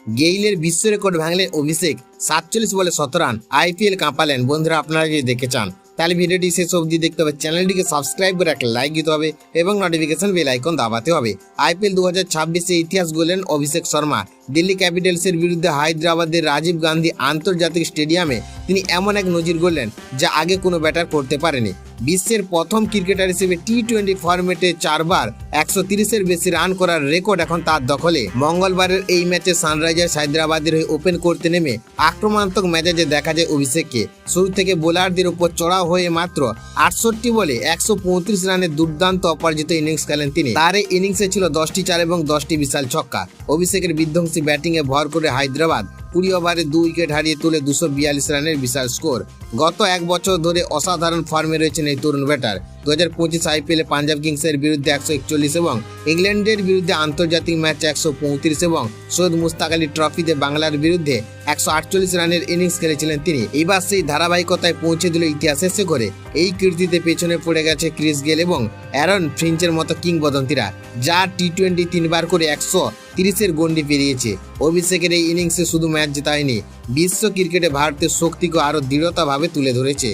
গেইলের বিশ্ব রেকর্ড ভাঙলেন অভিষেক, 47 বলে 17 run, IPL কাঁপালেন। বন্ধুরা, আপনারা যদি দেখতে চান তাহলে ভিডিওটি শেষ অবধি দেখতে হবে, চ্যানেলটিকে সাবস্ক্রাইব করে একটা লাইক দিতে হবে এবং নোটিফিকেশন বেল আইকন দাবাতে হবে। আইপিএল 2026-এ ইতিহাস গড়লেন অভিষেক শর্মা। দিল্লি ক্যাপিটালসের বিরুদ্ধে হায়দ্রাবাদের রাজীব গান্ধী আন্তর্জাতিক স্টেডিয়ামে তিনি এমন এক নজির গড়লেন যা আগে কোনো ব্যাটার করতে পারেনি। বিশ্বের প্রথম ক্রিকেটার হিসেবে টি-20 ফরম্যাটে 4 বার 130-এর বেশি রান করার রেকর্ড এখন তার দখলে। মঙ্গলবারের এই ম্যাচে সানরাইজার্স হায়দ্রাবাদের হয়ে ওপেন করতে নেমে আক্রমণাত্মক মেজাজে দেখা যায় অভিষেককে। শুরু থেকে বোলারদের উপর চড়াও হয়ে মাত্র 68 বলে 135 রানের দুর্দান্ত অপরাজিত ইনিংস খেলেন তিনি। তার এই ইনিংসে ছিল 10টি চার এবং 10টি বিশাল ছক্কা। অভিষেকের বিধ্বংসী ব্যাটিংয়ে ভর করে হায়দ্রাবাদ 20 ওভারে 2 উইকেট হারিয়ে তুলে 242 রানের বিশাল স্কোর। গত এক বছর ধরে অসাধারণ ফর্মে রয়েছেন এই তরুণ ব্যাটার। 2025 আইপিএলে পাঞ্জাব কিংসের বিরুদ্ধে 141 এবং ইংল্যান্ডের বিরুদ্ধে আন্তর্জাতিক ম্যাচে 135 এবং সৈয়দ মুস্তাক আলী ট্রফিতে বাংলার বিরুদ্ধে 148 রানের ইনিংস খেলেছিলেন তিনি। এবার সেই ধারাবাহিকতায় পৌঁছে দিল ইতিহাসে সে করে। এই কীর্তিতে পেছনে পড়ে গেছে ক্রিস গেল এবং অ্যারন ফিঞ্চের মতো কিংবদন্তিরা, যা টি-20 3বার করে 130-এর গন্ডি পেরিয়েছে। অভিষেকের এই ইনিংসে শুধু ম্যাচ জেতা হয়নি, বিশ্ব ক্রিকেটে ভারতের শক্তিকে আরও দৃঢ়তাভাবে তুলে ধরেছে।